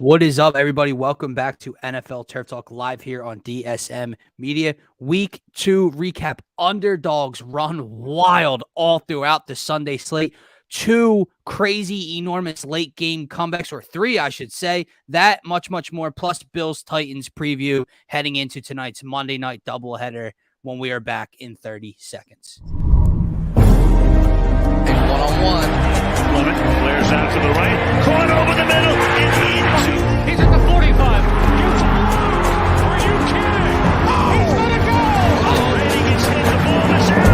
What is up, everybody? Welcome back to NFL Turf Talk live here on DSM Media. Week 2 recap. Underdogs run wild all throughout the Sunday slate. 2 crazy, enormous late game comebacks, or 3, I should say. That much more, plus Bills-Titans preview heading into tonight's Monday night doubleheader when we are back in 30 seconds. One-on-one. Fleming flares out to the right. Caught over the middle. And He's at the 45. Are you kidding? Oh, he's going to go. Oh, Brady gets hit. The ball is out.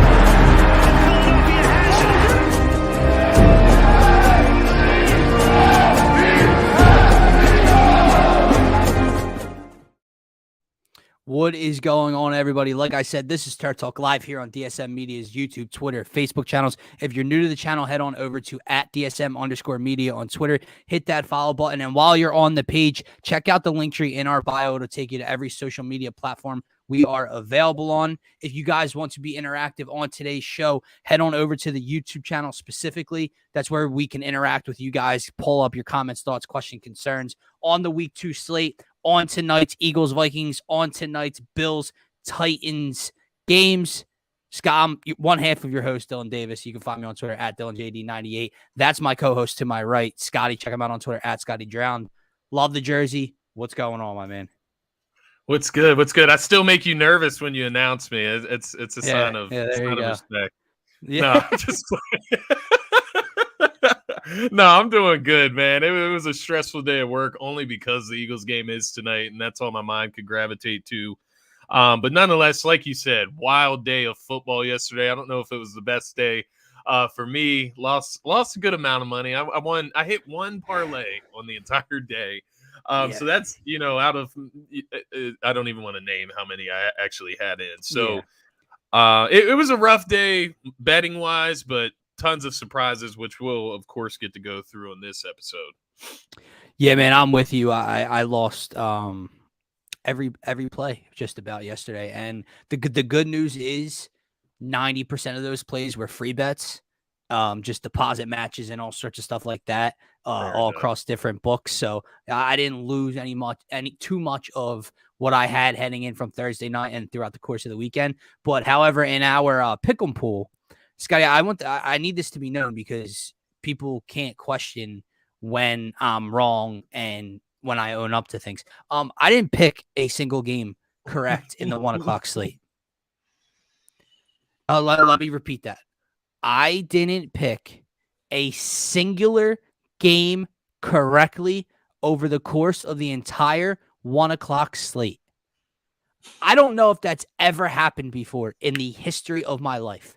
And Philadelphia has What is going on, everybody? Like I said, this is Turf Talk live here on DSM Media's YouTube, Twitter, Facebook channels. If you're new to the channel, head on over to @DSM_media on Twitter. Hit that follow button. And while you're on the page, check out the link tree in our bio. It'll take you to every social media platform we are available on. If you guys want to be interactive on today's show, head on over to the YouTube channel specifically. That's where we can interact with you guys, pull up your comments, thoughts, questions, concerns on the Week 2 slate, on tonight's Eagles-Vikings, on tonight's Bills-Titans games. Scott, I'm one half of your host, Dylan Davis. You can find me on Twitter @DylanJD98. That's my co-host to my right, Scotty. Check him out on Twitter @ScottyDrown. Love the jersey. What's going on, my man? What's good? I still make you nervous when you announce me. It's a sign of respect. Yeah. No, just no, I'm doing good, man. It was a stressful day at work only because the Eagles game is tonight, and that's all my mind could gravitate to. But nonetheless, like you said, wild day of football yesterday. I don't know if it was the best day for me. Lost a good amount of money. I hit one parlay on the entire day. So that's, out of, I don't even want to name how many I actually had in. So it was a rough day betting wise, but tons of surprises, which we'll of course get to go through on this episode. Yeah, man, I'm with you. I lost every play just about yesterday. And the good news is 90% of those plays were free bets. Just deposit matches and all sorts of stuff like that, all across different books. So I didn't lose too much of what I had heading in from Thursday night and throughout the course of the weekend. But however, in our pick'em pool, Scotty, I need this to be known because people can't question when I'm wrong and when I own up to things. I didn't pick a single game correct in the 1:00 slate. Let me repeat that. I didn't pick a singular game correctly over the course of the entire 1:00 slate. I don't know if that's ever happened before in the history of my life.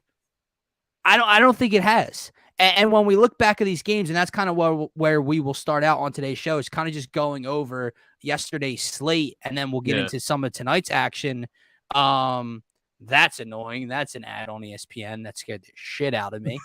I don't think it has. And when we look back at these games, and that's kind of where we will start out on today's show, is kind of just going over yesterday's slate, and then we'll get into some of tonight's action. That's annoying. That's an ad on ESPN that scared the shit out of me.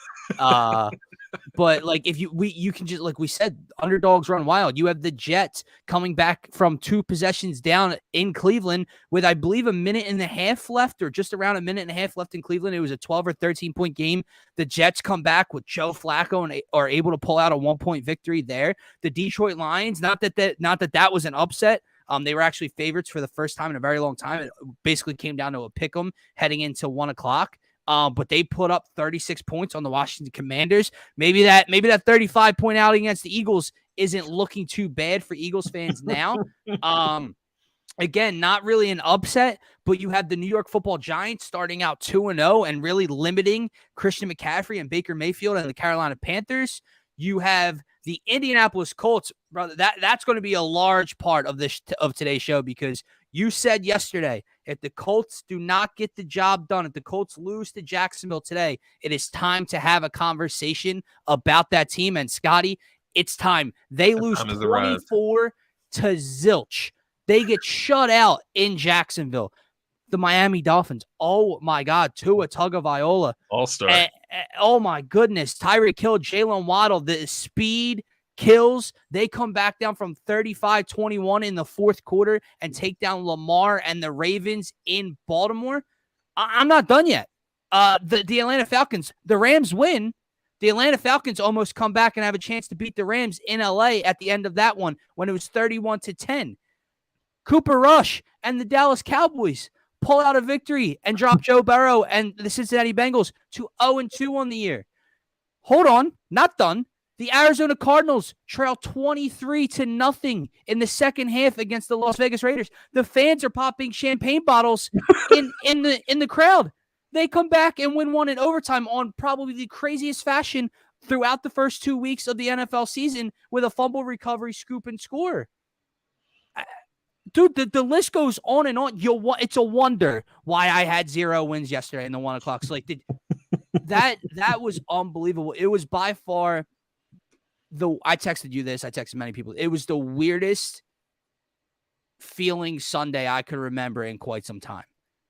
But like, if you can just, like we said, underdogs run wild. You have the Jets coming back from 2 possessions down in Cleveland with, I believe, a minute and a half left, or just around a minute and a half left in Cleveland. It was a 12 or 13 point game. The Jets come back with Joe Flacco and are able to pull out a 1-point victory there. The Detroit Lions, not that was an upset. They were actually favorites for the first time in a very long time. It basically came down to a pick 'em heading into 1:00. But they put up 36 points on the Washington Commanders. Maybe that 35-point outing against the Eagles isn't looking too bad for Eagles fans now. Again, not really an upset, but you have the New York Football Giants starting out 2-0 and really limiting Christian McCaffrey and Baker Mayfield and the Carolina Panthers. You have the Indianapolis Colts, brother. That's going to be a large part of today's show, because you said yesterday, if the Colts do not get the job done, if the Colts lose to Jacksonville today, it is time to have a conversation about that team. And Scotty, it's time. They lose 24 to zilch. They get shut out in Jacksonville. The Miami Dolphins. Oh my God. Tua Tagovailoa. All-star. Oh my goodness. Tyreek Hill, Jalen Waddle, the speed kills. They come back down from 35-21 in the fourth quarter and take down Lamar and the Ravens in Baltimore. I'm not done yet. The Atlanta Falcons, the Rams win. The Atlanta Falcons almost come back and have a chance to beat the Rams in LA at the end of that one when it was 31-10. Cooper Rush and the Dallas Cowboys pull out a victory and drop Joe Burrow and the Cincinnati Bengals to 0-2 on the year. Hold on, not done. The Arizona Cardinals trail 23-0 in the second half against the Las Vegas Raiders. The fans are popping champagne bottles in the crowd. They come back and win one in overtime on probably the craziest fashion throughout the first 2 weeks of the NFL season with a fumble recovery, scoop, and score. Dude, the list goes on and on. It's a wonder why I had 0 wins yesterday in the 1 o'clock slate. That was unbelievable. It was by far I texted you this. I texted many people. It was the weirdest feeling Sunday I could remember in quite some time.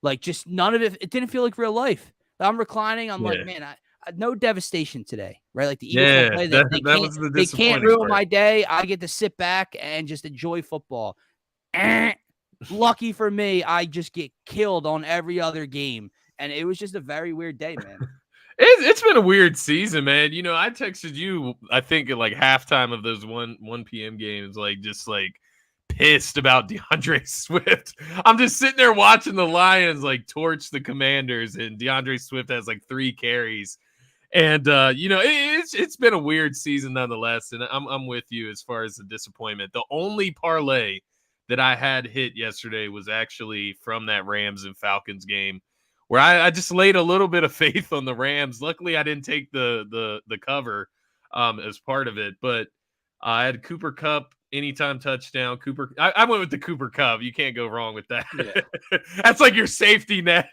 Like, just none of it. It didn't feel like real life. I'm reclining. I'm like, man, I no devastation today, right? Like the Eagles don't play that. They can't ruin my day. I get to sit back and just enjoy football. Lucky for me, I just get killed on every other game. And it was just a very weird day, man. It's been a weird season, man. You know, I texted you, I think at like halftime of those 1 p.m. games, like just like pissed about DeAndre Swift. I'm just sitting there watching the Lions like torch the Commanders, and DeAndre Swift has like 3 carries. And you know, it's been a weird season nonetheless. And I'm with you as far as the disappointment. The only parlay that I had hit yesterday was actually from that Rams and Falcons game, where I just laid a little bit of faith on the Rams. Luckily, I didn't take the cover as part of it, but I had Cooper Kupp anytime touchdown. I went with the Cooper Kupp. You can't go wrong with that. Yeah. That's like your safety net.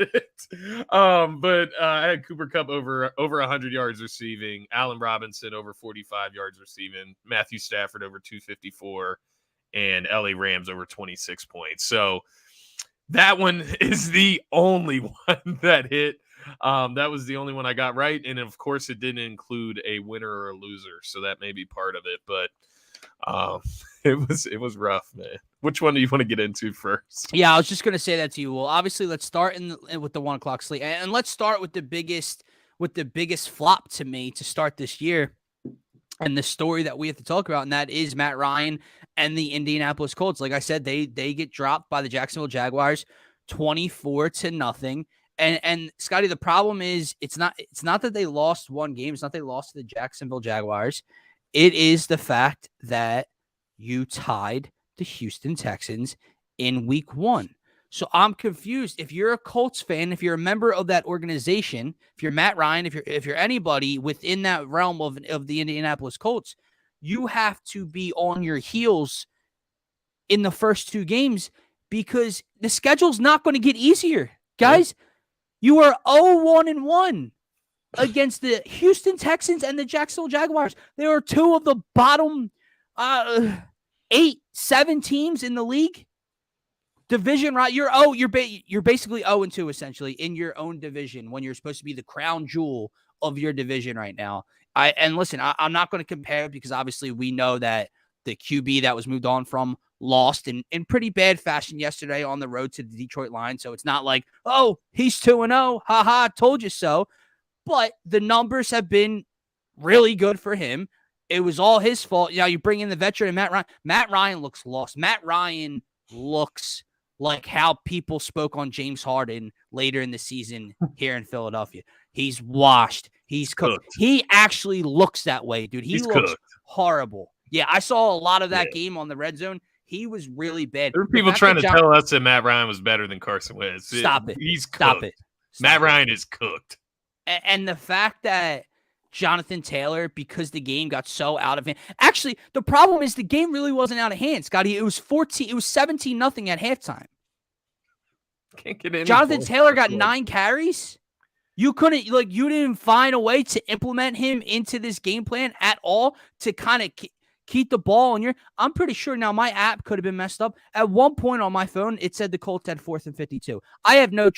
But I had Cooper Kupp over 100 yards receiving, Allen Robinson over 45 yards receiving, Matthew Stafford over 254, and LA Rams over 26 points. So that one is the only one that hit. That was the only one I got right. And of course, it didn't include a winner or a loser. So that may be part of it. But it was rough, man. Which one do you want to get into first? Yeah, I was just going to say that to you. Well, obviously, let's start with the 1 o'clock slate. And let's start with the biggest flop to me to start this year. And the story that we have to talk about, and that is Matt Ryan and the Indianapolis Colts. Like I said, they get dropped by the Jacksonville Jaguars 24-0. And Scotty, the problem is it's not that they lost one game. It's not they lost to the Jacksonville Jaguars. It is the fact that you tied the Houston Texans in week 1. So I'm confused. If you're a Colts fan, if you're a member of that organization, if you're Matt Ryan, if you're anybody within that realm of the Indianapolis Colts, you have to be on your heels in the first 2 games because the schedule's not going to get easier. Guys, you are 0-1-1 against the Houston Texans and the Jacksonville Jaguars. They are 2 of the bottom 7 teams in the league. Division, right? You're basically 0-2 essentially in your own division when you're supposed to be the crown jewel of your division right now. I'm not going to compare because obviously we know that the QB that was moved on from lost in pretty bad fashion yesterday on the road to the Detroit Lions. So it's not like, oh, he's 2-0. Haha, told you so. But the numbers have been really good for him. It was all his fault. You know, you bring in the veteran Matt Ryan. Matt Ryan looks lost. Matt Ryan looks like how people spoke on James Harden later in the season here in Philadelphia. He's washed. He's cooked. He actually looks that way, dude. He's looks horrible. Yeah, I saw a lot of that game on the red zone. He was really bad. There were people trying to tell us that Matt Ryan was better than Carson Wentz. Stop it. He's cooked. Stop it. Matt Ryan is cooked. And the fact that Jonathan Taylor, because the game got so out of hand. Actually, the problem is the game really wasn't out of hand, Scotty. It was 17-0 at halftime. Can't get any Jonathan Taylor got 9 carries. You didn't find a way to implement him into this game plan at all to kind of keep the ball on I'm pretty sure now my app could have been messed up. At one point on my phone, it said the Colts had 4th and 52. I have no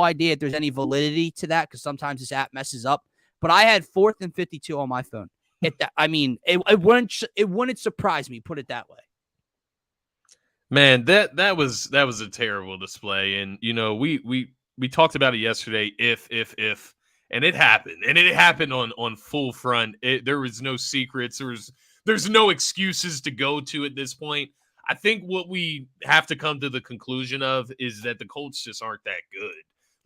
idea if there's any validity to that because sometimes this app messes up. But I had 4th and 52 on my phone. It wouldn't surprise me. Put it that way. Man, that was a terrible display, and you know we talked about it yesterday. If And it happened. And it happened on full front. There was no secrets. There's no excuses to go to at this point. I think what we have to come to the conclusion of is that the Colts just aren't that good.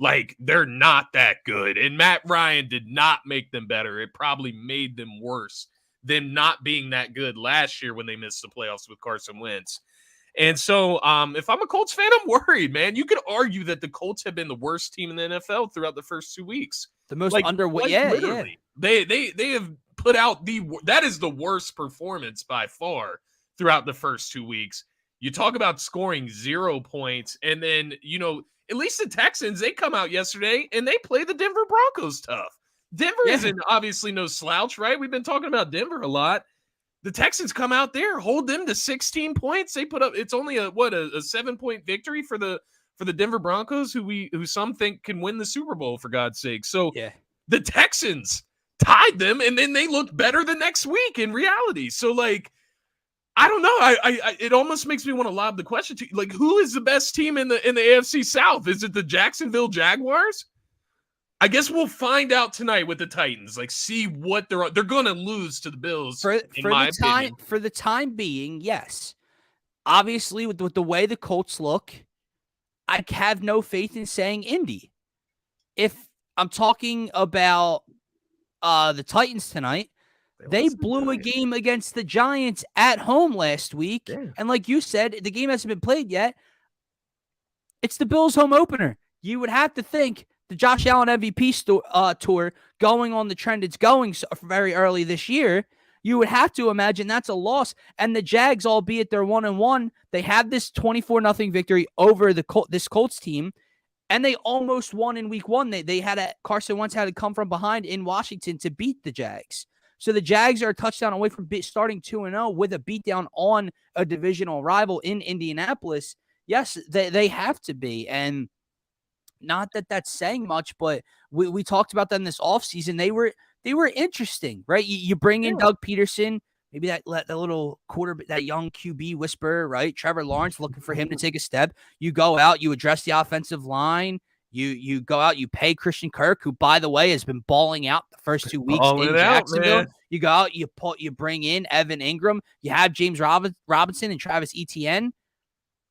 Like, they're not that good. And Matt Ryan did not make them better. It probably made them worse, them not being that good last year when they missed the playoffs with Carson Wentz. And so if I'm a Colts fan, I'm worried, man. You could argue that the Colts have been the worst team in the NFL throughout the first 2 weeks. The most underweight. Yeah, literally. yeah. They have put out that is the worst performance by far throughout the first 2 weeks. You talk about scoring 0 points, and then, at least the Texans, they come out yesterday and they play the Denver Broncos tough. Denver isn't obviously no slouch, right? We've been talking about Denver a lot. The Texans come out there, hold them to 16 points. They put up, it's only a 7-point victory for the Denver Broncos, who some think can win the Super Bowl, for God's sake. So the Texans tied them, and then they looked better the next week in reality. So, like, I don't know. I it almost makes me want to lob the question to you. Like, who is the best team in the AFC South? Is it the Jacksonville Jaguars? I guess we'll find out tonight with the Titans. Like, see what they're going to lose to the Bills. For the time being, yes. Obviously, with the way the Colts look, I have no faith in saying Indy. If I'm talking about the Titans tonight, they blew a game against the Giants at home last week. Yeah. And like you said, the game hasn't been played yet. It's the Bills' home opener. You would have to think the Josh Allen MVP tour going on the trend it's going very early this year, you would have to imagine that's a loss. And the Jags, albeit they're 1-1, they have this 24-0 victory over this Colts team, and they almost won in week 1. Carson Wentz had to come from behind in Washington to beat the Jags. So the Jags are a touchdown away from starting 2-0 with a beatdown on a divisional rival in Indianapolis. Yes, they have to be. And not that that's saying much, but we talked about them this offseason. They were interesting, right? You bring in Doug Peterson, maybe that little that young QB whisperer, right? Trevor Lawrence, looking for him to take a step. You go out, you address the offensive line. You go out, you pay Christian Kirk, who, by the way, has been balling out the first 2 weeks in Jacksonville. You go out, you bring in Evan Ingram. You have James Robinson and Travis Etienne.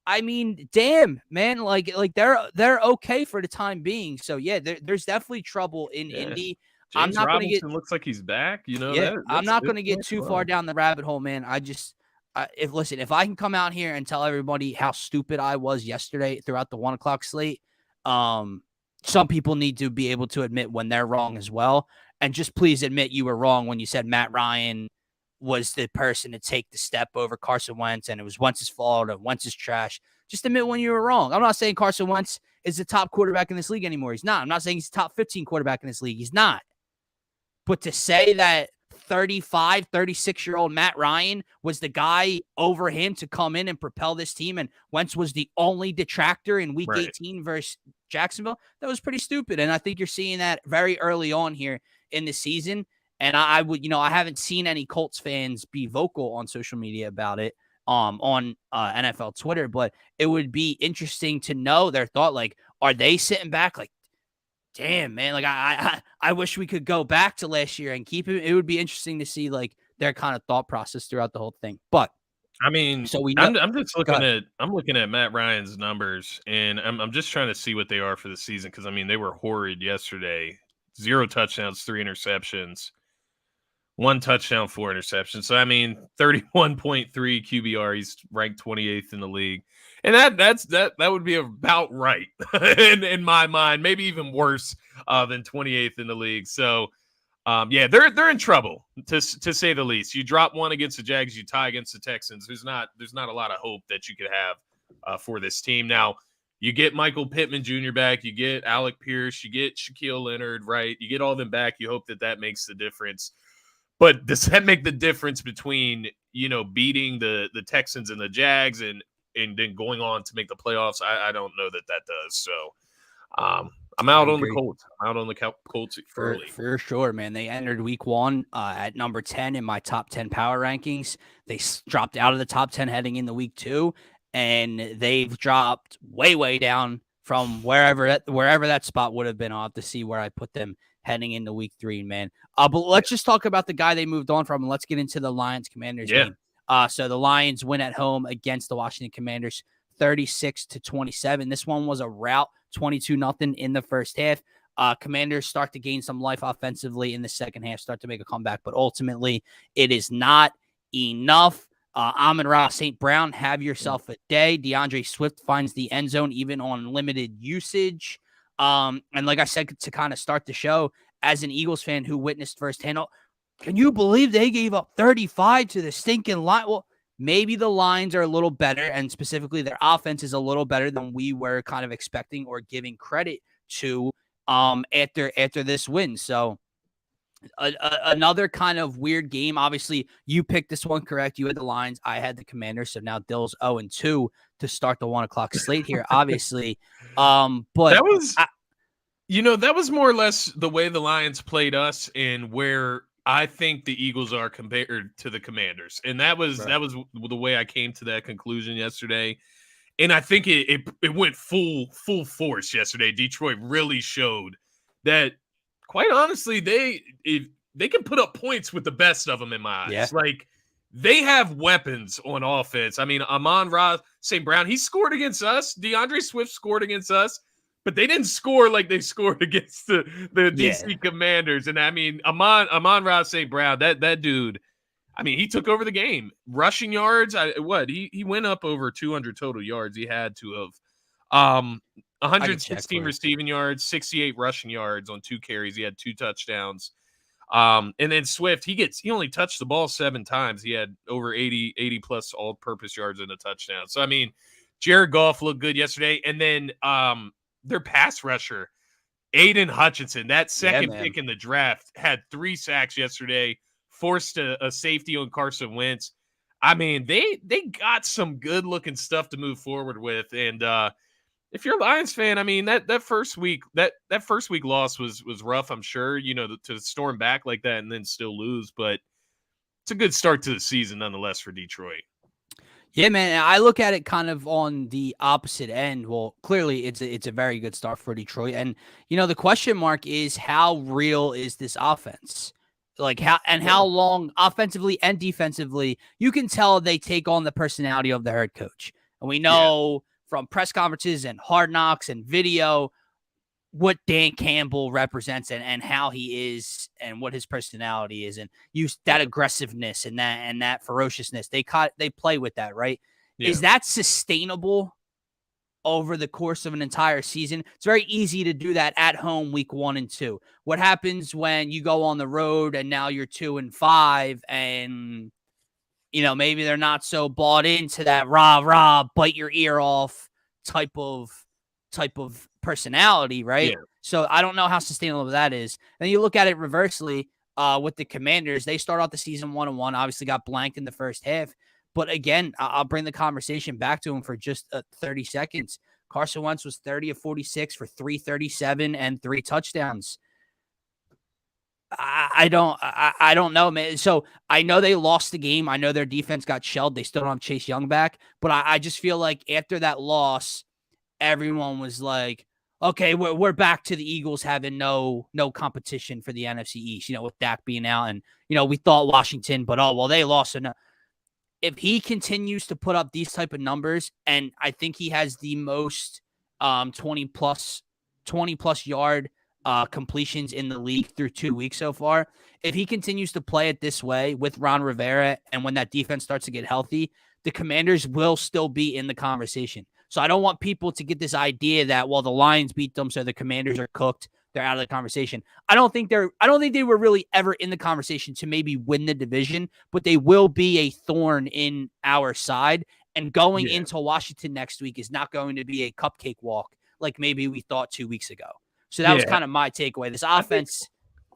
I mean, damn, man, like they're okay for the time being. So yeah, there's definitely trouble in Indy. James I'm not going to get. Looks like he's back. I'm not going to get too far down the rabbit hole, man. If I can come out here and tell everybody how stupid I was yesterday throughout the 1 o'clock slate, some people need to be able to admit when they're wrong as well, and just please admit you were wrong when you said Matt Ryan was the person to take the step over Carson Wentz, and it was Wentz's fault, and Wentz is trash. Just admit when you were wrong. I'm not saying Carson Wentz is the top quarterback in this league anymore. He's not. I'm not saying he's the top 15 quarterback in this league. He's not. But to say that 35, 36-year-old Matt Ryan was the guy over him to come in and propel this team, and Wentz was the only detractor in week 18 versus Jacksonville, that was pretty stupid. And I think you're seeing that very early on here in the season. And I haven't seen any Colts fans be vocal on social media about it on NFL Twitter, but it would be interesting to know their thought. Like, are they sitting back like, damn, man, like I wish we could go back to last year and keep it. It would be interesting to see like their kind of thought process throughout the whole thing. But I mean, so I'm just looking at Matt Ryan's numbers, and I'm just trying to see what they are for the season, because I mean they were horrid yesterday. 0 touchdowns, 3 interceptions. 1 touchdown, 4 interceptions. So, I mean, 31.3 QBR. He's ranked 28th in the league. And that would be about right in my mind, maybe even worse than 28th in the league. So, they're in trouble, to say the least. You drop 1 against the Jags, you tie against the Texans. There's not a lot of hope that you could have for this team. Now, you get Michael Pittman Jr. back, you get Alec Pierce, you get Shaquille Leonard, right? You get all them back. You hope that makes the difference. But does that make the difference between, beating the Texans and the Jags and then going on to make the playoffs? I don't know that does. So I'm out on the Colts. I'm out on the Colts early. For sure, man. They entered week 1 at number 10 in my top 10 power rankings. They dropped out of the top 10 heading into week 2, and they've dropped way, way down from wherever that spot would have been. I'll have to see where I put them heading into week 3, man. But let's just talk about the guy they moved on from, and let's get into the Lions-Commanders game. So the Lions win at home against the Washington Commanders 36-27. This one was a rout, 22-0 in the first half. Commanders start to gain some life offensively in the second half, start to make a comeback, but ultimately it is not enough. Amon-Ra St. Brown, have yourself a day. DeAndre Swift finds the end zone even on limited usage. And like I said, to kind of start the show, as an Eagles fan who witnessed firsthand, can you believe they gave up 35 to the stinking line? Well, maybe the lines are a little better, and specifically their offense is a little better than we were kind of expecting or giving credit to after this win. So another kind of weird game. Obviously, you picked this one correct. You had the Lions. I had the Commanders. So now Dill's 0-2 to start the 1 o'clock slate here, obviously. But that was, that was more or less the way the Lions played us and where I think the Eagles are compared to the Commanders. And that was the way I came to that conclusion yesterday. And I think it went full force yesterday. Detroit really showed that, quite honestly, they can put up points with the best of them in my eyes. Yeah. Like, they have weapons on offense. I mean, Amon-Ra St. Brown, he scored against us. DeAndre Swift scored against us. But they didn't score like they scored against the DC Commanders. And I mean, Amon-Ra St. Brown, that dude, I mean, he took over the game. Rushing yards, he went up over 200 total yards. He had to have 116 receiving yards, 68 rushing yards on 2 carries. He had 2 touchdowns. And then Swift, he only touched the ball 7 times. He had over 80 plus all-purpose yards and a touchdown. So I mean, Jared Goff looked good yesterday. And then their pass rusher, Aiden Hutchinson, that second pick in the draft, had 3 sacks yesterday, forced a safety on Carson Wentz. I mean, they got some good looking stuff to move forward with. And if you're a Lions fan, I mean, that first week loss was rough, I'm sure, to storm back like that and then still lose, but it's a good start to the season nonetheless for Detroit. Yeah, man, I look at it kind of on the opposite end. Well, clearly it's a very good start for Detroit. And, the question mark is, how real is this offense? Like, how long offensively and defensively, you can tell they take on the personality of the head coach. And we know from press conferences and Hard Knocks and video what Dan Campbell represents and how he is and what his personality is, and use that aggressiveness and that ferociousness. They play with that, right? Yeah. Is that sustainable over the course of an entire season? It's very easy to do that at home week 1 and 2. What happens when you go on the road and now you're 2-5 and maybe they're not so bought into that rah bite your ear off type of personality, right? Yeah. So I don't know how sustainable that is. And you look at it reversely with the Commanders. They start off the season 1-1, obviously got blanked in the first half. But again, I'll bring the conversation back to him for just 30 seconds. Carson Wentz was 30 of 46 for 337 and 3 touchdowns. I don't know, man. So I know they lost the game. I know their defense got shelled. They still don't have Chase Young back. But I just feel like after that loss, everyone was like, okay, we're back to the Eagles having no competition for the NFC East, with Dak being out. And, we thought Washington, but they lost. So if he continues to put up these type of numbers, and I think he has the most 20 plus yard completions in the league through 2 weeks so far. If he continues to play it this way with Ron Rivera, and when that defense starts to get healthy, the Commanders will still be in the conversation. So I don't want people to get this idea that, the Lions beat them, so the Commanders are cooked, they're out of the conversation. I don't think they were really ever in the conversation to maybe win the division, but they will be a thorn in our side. And going into Washington next week is not going to be a cupcake walk like maybe we thought 2 weeks ago. So that was kind of my takeaway. This offense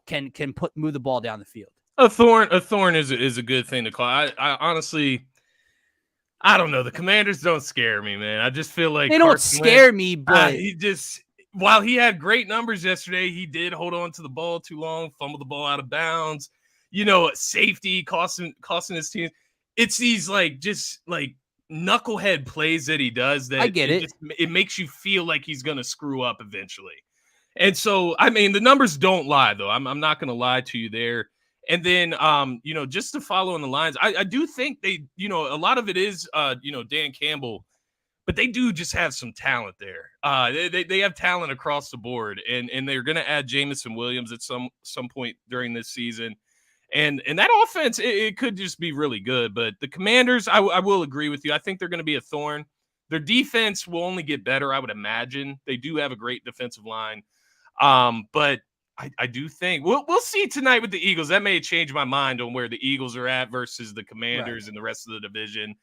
can move the ball down the field. A thorn is a good thing to call. I honestly, I don't know. The Commanders don't scare me, man. I just feel like they don't scare me, but while he had great numbers yesterday, he did hold on to the ball too long, fumbled the ball out of bounds. Safety costing his team. It's these just knucklehead plays that he does that I get it. It makes you feel like he's gonna screw up eventually. And so, I mean, the numbers don't lie, though. I'm not going to lie to you there. And then, just to follow on the lines, I do think they, a lot of it is, Dan Campbell, but they do just have some talent there. They have talent across the board, and they're going to add Jamison Williams at some point during this season. And that offense, it could just be really good. But the Commanders, I will agree with you. I think they're going to be a thorn. Their defense will only get better, I would imagine. They do have a great defensive line. But I do think we'll see tonight with the Eagles. That may change my mind on where the Eagles are at versus the Commanders and the rest of the division.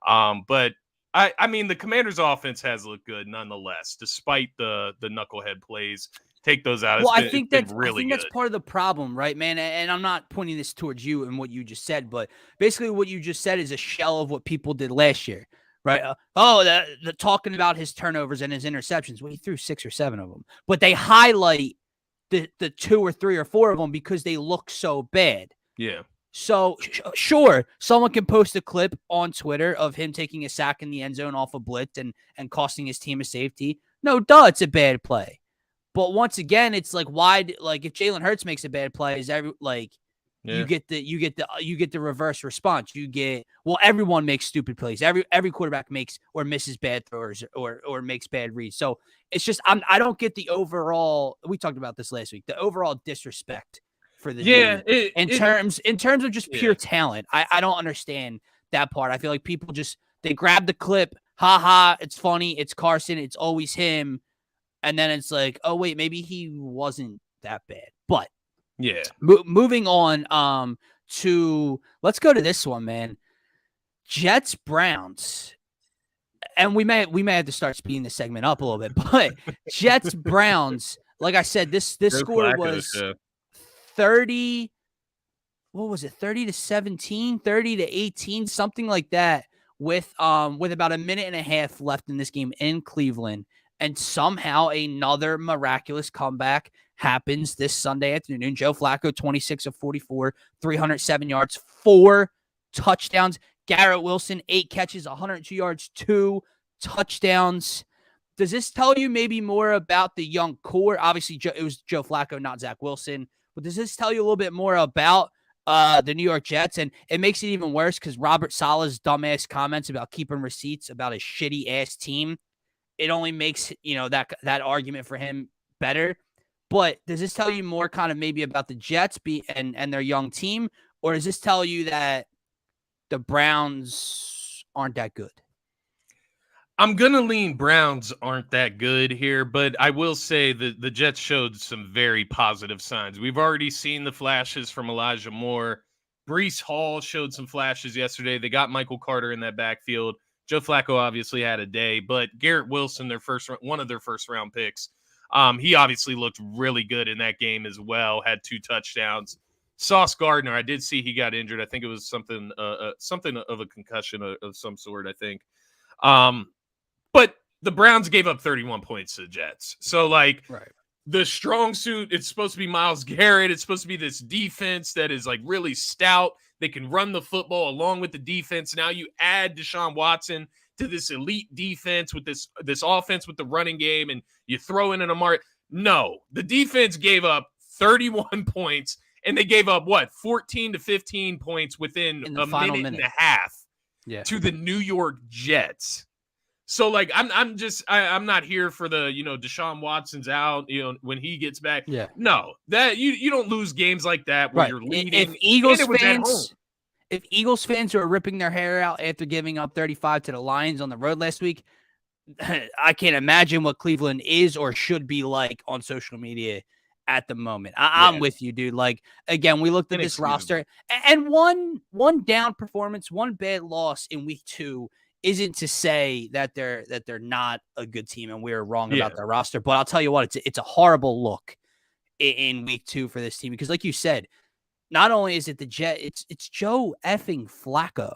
But I mean, the Commanders' offense has looked good nonetheless, despite the knucklehead plays. Take those out. Well, I think that's good. part of the problem, right, man? And I'm not pointing this towards you and what you just said, but basically what you just said is a shell of what people did last year, right? The talking about his turnovers and his interceptions. Well, he threw 6 or 7 of them, but they highlight the 2 or 3 or 4 of them because they look so bad. Yeah. So sure, someone can post a clip on Twitter of him taking a sack in the end zone off a blitz and costing his team a safety. No, it's a bad play. But once again, it's like, why? Like, if Jalen Hurts makes a bad play, is you get the reverse response. You get, well, everyone makes stupid plays. Every quarterback makes or misses bad throws or makes bad reads. So it's just I don't get the overall. We talked about this last week. The overall disrespect for the team in terms of just pure talent. I don't understand that part. I feel like people they grab the clip. Ha ha! It's funny. It's Carson. It's always him. And then it's like, oh, wait, maybe he wasn't that bad. But yeah, moving on let's go to this one, man. Jets Browns. And we may have to start speeding this segment up a little bit, but Jets Browns, like I said, this score was 30. What was it? 30-17, 30-18, something like that, with about a minute and a half left in this game in Cleveland. And somehow another miraculous comeback happens this Sunday afternoon. Joe Flacco, 26 of 44, 307 yards, 4 touchdowns. Garrett Wilson, 8 catches, 102 yards, 2 touchdowns. Does this tell you maybe more about the young core? Obviously, it was Joe Flacco, not Zach Wilson. But does this tell you a little bit more about the New York Jets? And it makes it even worse because Robert Saleh's dumbass comments about keeping receipts about a shitty-ass team, it only makes, that argument for him better. But does this tell you more kind of maybe about the Jets and their young team? Or does this tell you that the Browns aren't that good? I'm going to lean Browns aren't that good here, but I will say that the Jets showed some very positive signs. We've already seen the flashes from Elijah Moore. Breece Hall showed some flashes yesterday. They got Michael Carter in that backfield. Joe Flacco obviously had a day, but Garrett Wilson, one of their first round picks, he obviously looked really good in that game as well. Had 2 touchdowns. Sauce Gardner, I did see he got injured. I think it was something of a concussion of some sort, I think. But the Browns gave up 31 points to the Jets. So, the strong suit, it's supposed to be Myles Garrett. It's supposed to be this defense that is, really stout. They can run the football along with the defense. Now you add Deshaun Watson to this elite defense with this offense with the running game, and you throw in an Amari. No, the defense gave up 31 points, and they gave up, 14 to 15 points within a minute and a half to the New York Jets. So, I'm not here for the, Deshaun Watson's out, when he gets back. Yeah. No, that you don't lose games like that where you're leading. If Eagles fans are ripping their hair out after giving up 35 to the Lions on the road last week, I can't imagine what Cleveland is or should be like on social media at the moment. I'm with you, dude. Again, we looked at this roster, and one down performance, one bad loss in week 2 isn't to say that they're not a good team and we're wrong about their roster. But I'll tell you what, it's a horrible look in week 2 for this team because, like you said, not only is it the Jet, it's Joe effing Flacco,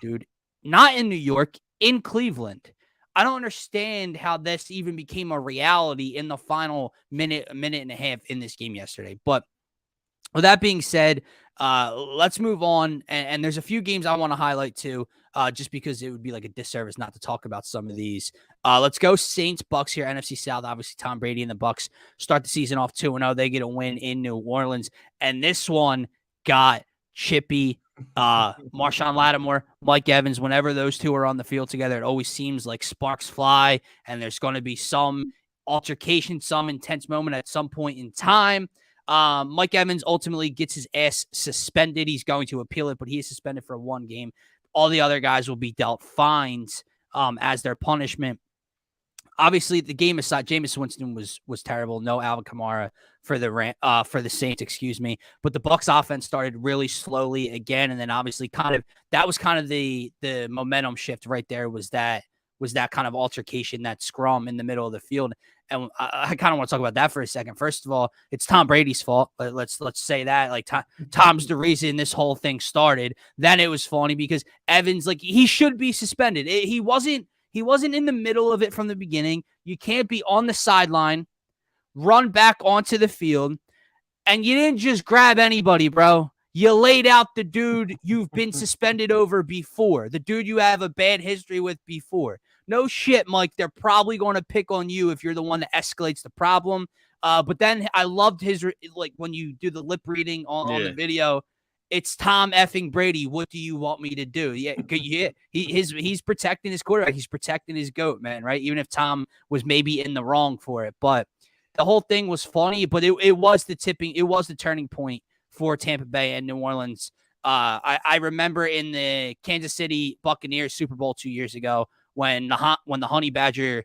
dude. Not in New York, in Cleveland. I don't understand how this even became a reality in the final minute and a half in this game yesterday. But with that being said, Let's move on. And there's a few games I want to highlight too, just because it would be like a disservice not to talk about some of these. Let's go Saints Bucks here, NFC South. Obviously, Tom Brady and the Bucks start the season off 2-0. They get a win in New Orleans, and this one got chippy. Marshawn Lattimore, Mike Evans, whenever those two are on the field together, it always seems like sparks fly, and there's going to be some altercation, some intense moment at some point in time. Mike Evans ultimately gets his ass suspended. He's going to appeal it, but he is suspended for 1 game. All the other guys will be dealt fines as their punishment. Obviously, the game aside, Jameis Winston was terrible. No Alvin Kamara for the Saints, excuse me. But the Bucs offense started really slowly again, and then obviously that was the momentum shift right there. Was that kind of altercation, that scrum in the middle of the field. And I kind of want to talk about that for a second. First of all, it's Tom Brady's fault. Let's say that. Like Tom's the reason this whole thing started. Then it was funny because Evans, like, he should be suspended. He wasn't in the middle of it from the beginning. You can't be on the sideline, run back onto the field, and you didn't just grab anybody, bro. You laid out the dude you've been suspended over before, the dude you have a bad history with before. No shit, Mike. They're probably going to pick on you if you're the one that escalates the problem. But then I loved his, like, when you do the lip reading on the video, it's Tom effing Brady. What do you want me to do? Yeah. He's protecting his quarterback. He's protecting his GOAT, man, right? Even if Tom was maybe in the wrong for it. But the whole thing was funny, but it was the turning point for Tampa Bay and New Orleans. I remember in the Kansas City Buccaneers Super Bowl 2 years ago when the Honey Badger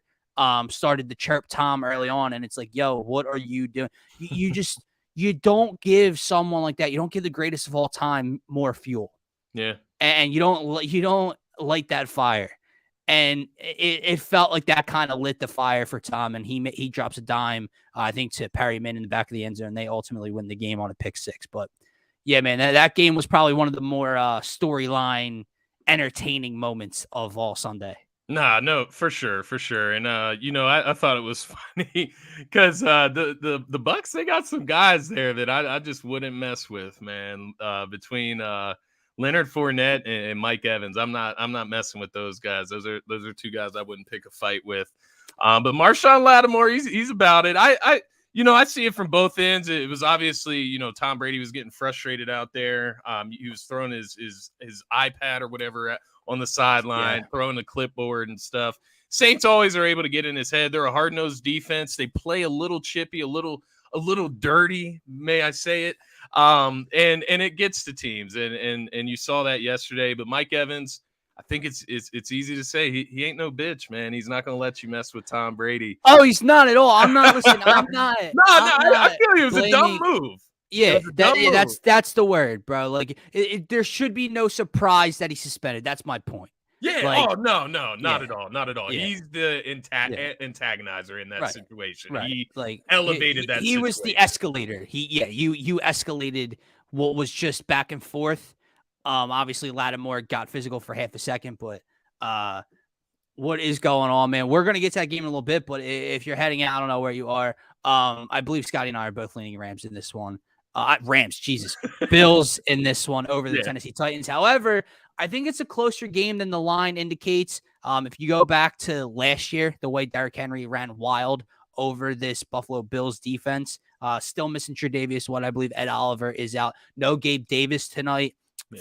started to chirp Tom early on, and it's like, yo, what are you doing? You don't give someone like that, you don't give the greatest of all time more fuel. Yeah. And you don't light that fire. And it felt like that kind of lit the fire for Tom, and he drops a dime, I think, to Perryman in the back of the end zone. They ultimately win the game on a pick 6. But yeah, man, that game was probably one of the more storyline entertaining moments of all Sunday. Nah, no, for sure. And I thought it was funny because the Bucks, they got some guys there that I just wouldn't mess with, man. Between Leonard Fournette and Mike Evans, I'm not messing with those guys. Those are two guys I wouldn't pick a fight with. But Marshawn Lattimore, he's about it. I see it from both ends. It was obviously, Tom Brady was getting frustrated out there. He was throwing his iPad or whatever on the sideline, throwing the clipboard and stuff. Saints always are able to get in his head. They're a hard-nosed defense. They play a little chippy, a little dirty, may I say it. And it gets to teams, and you saw that yesterday. But Mike Evans, I think it's easy to say he ain't no bitch, man. He's not gonna let you mess with Tom Brady. Oh, he's not at all. I'm not listening. I'm not. I feel it was a dumb move. Yeah, that's the word, bro. Like, there should be no surprise that he's suspended. That's my point. Yeah. Like, not at all. Yeah. He's the antagonizer in that situation. Right. He like elevated that. He was the escalator. You escalated what was just back and forth. Obviously Lattimore got physical for half a second, but what is going on, man? We're gonna get to that game in a little bit, but if you're heading out, I don't know where you are. I believe Scotty and I are both leaning Rams in this one. Bills in this one over the Tennessee Titans. However, I think it's a closer game than the line indicates. If you go back to last year, the way Derrick Henry ran wild over this Buffalo Bills defense, still missing Tre'Davious White. I believe Ed Oliver is out. No Gabe Davis tonight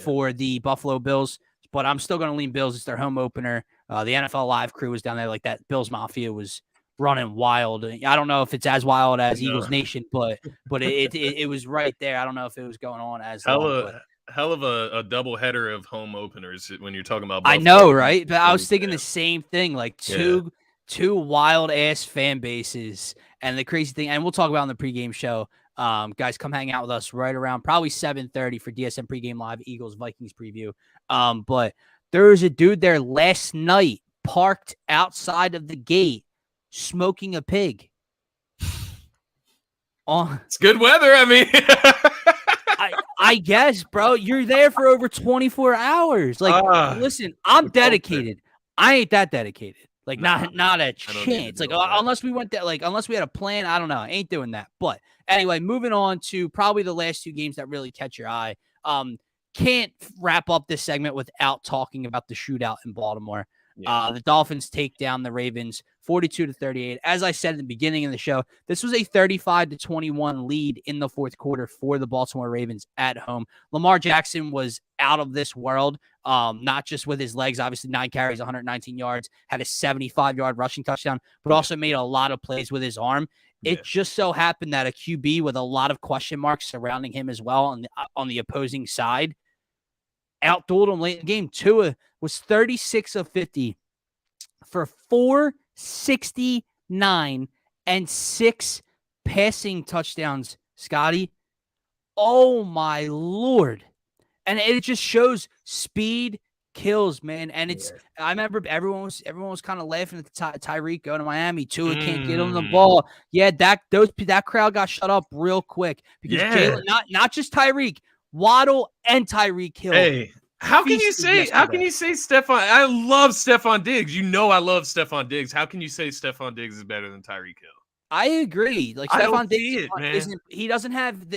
for the Buffalo Bills, but I'm still going to lean Bills. It's their home opener. The NFL Live crew was down there like that. Bills Mafia was running wild. I don't know if it's as wild as Eagles Nation, but it was right there. I don't know if it was going on as hell of a double header of home openers when you're talking about Buffalo. I know, right? But I was thinking the same thing, like two wild ass fan bases. And the crazy thing, and we'll talk about on the pregame show, guys, come hang out with us right around probably 7:30 for DSM pregame live Eagles Vikings preview. But there was a dude there last night parked outside of the gate smoking a pig. It's good weather. I mean, I guess, bro, you're there for over 24 hours. Like, listen, I'm dedicated. I ain't that dedicated. Like, not a chance. Like, unless we went that, like, unless we had a plan, I don't know. I ain't doing that. But anyway, moving on to probably the last two games that really catch your eye. Can't wrap up this segment without talking about the shootout in Baltimore. Yeah. The Dolphins take down the Ravens 42-38. As I said at the beginning of the show, this was a 35-21 lead in the fourth quarter for the Baltimore Ravens at home. Lamar Jackson was out of this world, not just with his legs, obviously 9 carries, 119 yards, had a 75-yard rushing touchdown, but also made a lot of plays with his arm. It just so happened that a QB with a lot of question marks surrounding him as well on the opposing side outdueled him late in the game. Tua was 36 of 50 for 469 and 6 passing touchdowns, Scotty. Oh, my Lord. And it just shows speed kills, man. And I remember everyone was kind of laughing at Tyreek going to Miami. Tua can't get him the ball. Yeah, that crowd got shut up real quick because Jalen, not just Tyreek, Waddle and Tyreek Hill. Hey, how can you say Stephon? I love Stephon Diggs. You know I love Stephon Diggs. How can you say Stephon Diggs is better than Tyreek Hill? I agree. Like Stephon Diggs doesn't have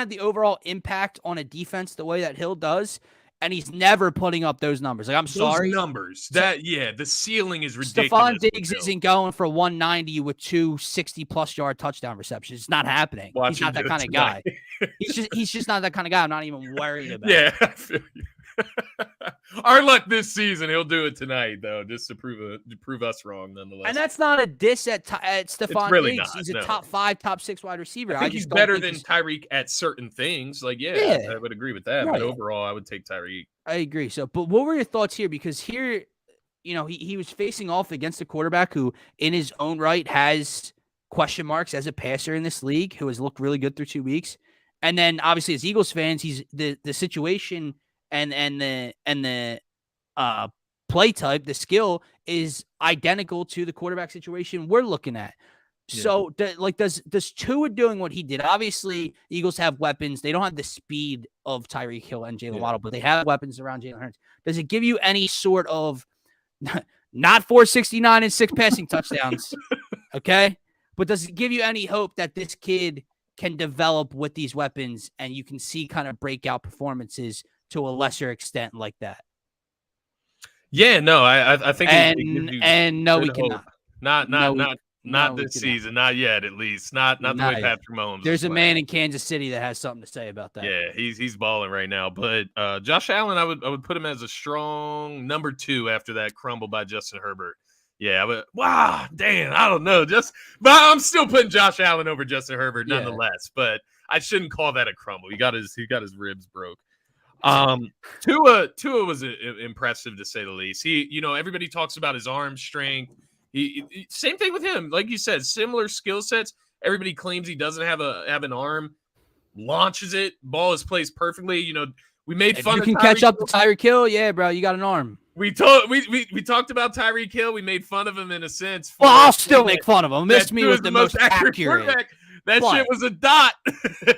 the overall impact on a defense the way that Hill does, and he's never putting up those numbers. Like those numbers. The ceiling is ridiculous. Stephon Diggs isn't going for 190 with 2 60+ yard touchdown receptions. It's not happening. He's not that kind of guy. He's just not that kind of guy. I'm not even worried about. Yeah, I feel you. Our luck this season, he'll do it tonight though, just to prove us wrong nonetheless. And that's not a diss at Stephon Diggs. He's a top 5, top 6 wide receiver. I think he's better than Tyreek at certain things. Like, I would agree with that. Right. But overall, I would take Tyreek. I agree. So, but what were your thoughts here? Because here, he was facing off against a quarterback who, in his own right, has question marks as a passer in this league, who has looked really good through 2 weeks. And then, obviously, as Eagles fans, he's the situation and the play type, the skill is identical to the quarterback situation we're looking at. Yeah. So does Tua doing what he did? Obviously, Eagles have weapons. They don't have the speed of Tyreek Hill and Jalen Waddle, but they have weapons around Jalen Hurts. Does it give you any sort of not 469 and 6 passing touchdowns? Okay. But does it give you any hope that this kid can develop with these weapons and you can see kind of breakout performances to a lesser extent like that? Yeah, no, I think no, we cannot. Not this season, not yet, at least. Not the way Patrick Mahomes. There's a man in Kansas City that has something to say about that. Yeah, he's balling right now. But Josh Allen, I would put him as a strong number 2 after that crumble by Justin Herbert. Yeah, but I don't know. But I'm still putting Josh Allen over Justin Herbert nonetheless. But I shouldn't call that a crumble. He got his ribs broke. Tua was impressive to say the least. Everybody talks about his arm strength. He same thing with him. Like you said, similar skill sets. Everybody claims he doesn't have an arm. Launches it. Ball is placed perfectly. We made fun. You can catch up to Tyreek Hill. Yeah, bro, you got an arm. We talked about Tyreek Hill. We made fun of him in a sense. Well, I'll still make fun of him. Missed me was the most accurate quarterback. That shit was a dot.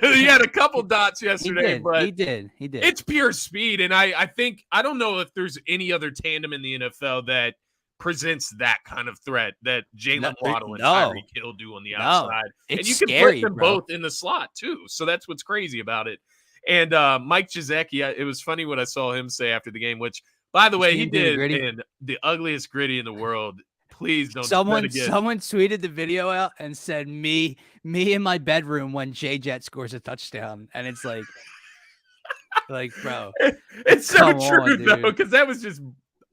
He had a couple dots yesterday. He did. It's pure speed. And I think, I don't know if there's any other tandem in the NFL that presents that kind of threat that Jalen Waddle and Tyreek Hill do on the outside. And you can scary, put them both in the slot too. So that's what's crazy about it. And Mike Gesicki, it was funny what I saw him say after the game, which, by the way, he did in the ugliest gritty in the world. Please don't. Someone tweeted the video out and said, me in my bedroom when J-Jet scores a touchdown. And it's like, bro. It's so true, though, because that was just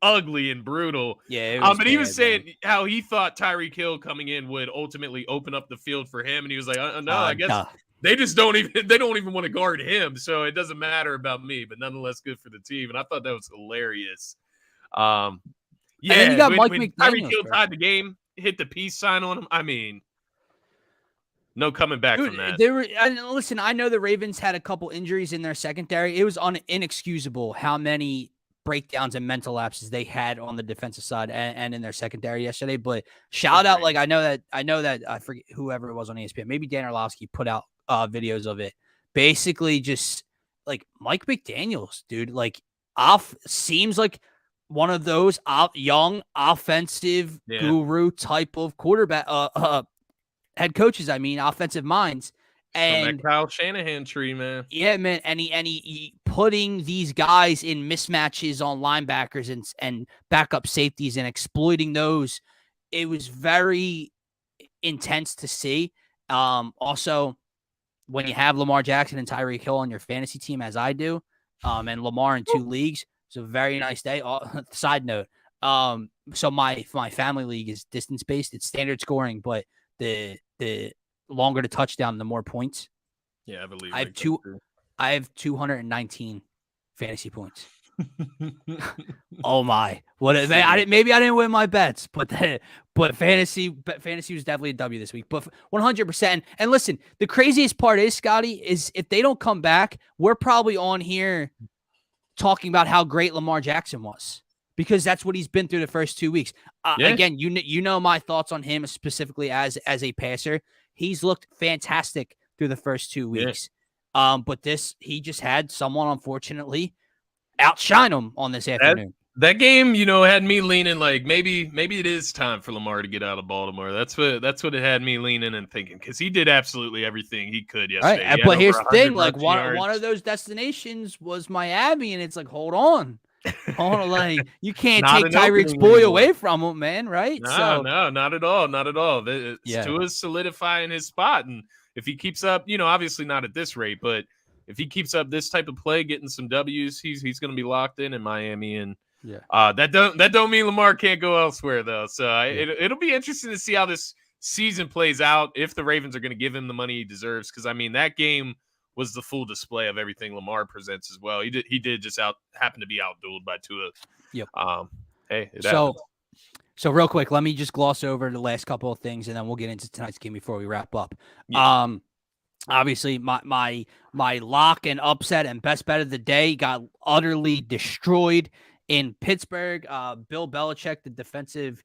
ugly and brutal. Yeah. But he was saying how he thought Tyreek Hill coming in would ultimately open up the field for him. And he was like, no, I guess they just don't even want to guard him. So it doesn't matter about me, but nonetheless good for the team. And I thought that was hilarious. Yeah, and then you got Mike McDaniels. Tyreek Hill tied the game, hit the peace sign on him. I mean, no coming back from that. Listen, I know the Ravens had a couple injuries in their secondary. It was inexcusable how many breakdowns and mental lapses they had on the defensive side and in their secondary yesterday. But shout out, I know that I forget whoever it was on ESPN. Maybe Dan Orlovsky put out videos of it. Basically, just like Mike McDaniels, dude. Like, seems like one of those young offensive guru type of quarterback, head coaches. I mean, offensive minds. From that And Kyle Shanahan tree, man. yeah, man, and he putting these guys in mismatches on linebackers and backup safeties and exploiting those. It was very intense to see. Also, when you have Lamar Jackson and Tyreek Hill on your fantasy team, as I do, and Lamar in 2 leagues, it's a very nice day. Side note, so my family league is distance based. It's standard scoring, but the longer the touchdown, the more points. Yeah, I believe I have 219 fantasy points. Oh my! Maybe I didn't win my bets, but fantasy was definitely a W this week. But 100%. And listen, the craziest part is, Scotty, is if they don't come back, we're probably on here talking about how great Lamar Jackson was, because that's what he's been through the first 2 weeks. Again, you know my thoughts on him specifically as a passer. He's looked fantastic through the first 2 weeks. But he just had someone, unfortunately, outshine him on this afternoon. That game, had me leaning like maybe it is time for Lamar to get out of Baltimore. That's what it had me leaning and thinking, because he did absolutely everything he could yesterday. Right, but here's the thing: like one of those destinations was Miami, and it's like, hold on, like you can't take Tyreek's boy away from him, man. Right? No, not at all, not at all. Tua's solidifying his spot, and if he keeps up, obviously not at this rate, but if he keeps up this type of play, getting some W's, he's going to be locked in Miami, and that don't mean Lamar can't go elsewhere though. So it'll be interesting to see how this season plays out, if the Ravens are going to give him the money he deserves. Because I mean, that game was the full display of everything Lamar presents as well. He did just happen to be outdueled by Tua. Yep. Hey, so real quick, let me just gloss over the last couple of things, and then we'll get into tonight's game before we wrap up. Yeah. Obviously, my lock and upset and best bet of the day got utterly destroyed in Pittsburgh. Bill Belichick, the defensive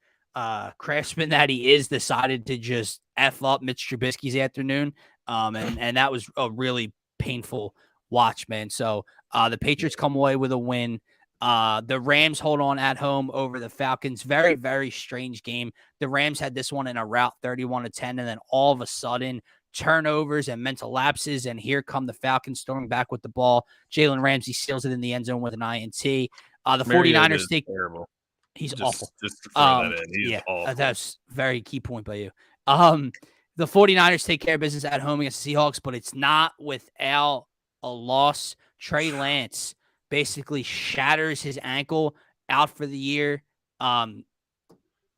craftsman that he is, decided to just F up Mitch Trubisky's afternoon. And that was a really painful watch, man. So the Patriots come away with a win. The Rams hold on at home over the Falcons. Very, very strange game. The Rams had this one in a rout 31-10, and then all of a sudden, turnovers and mental lapses, and here come the Falcons storming back with the ball. Jalen Ramsey seals it in the end zone with an INT. The 49ers take terrible. He's awful. Just to throw that in. He's awful. That's a very key point by you. The 49ers take care of business at home against the Seahawks, but it's not without a loss. Trey Lance basically shatters his ankle, out for the year. Listen,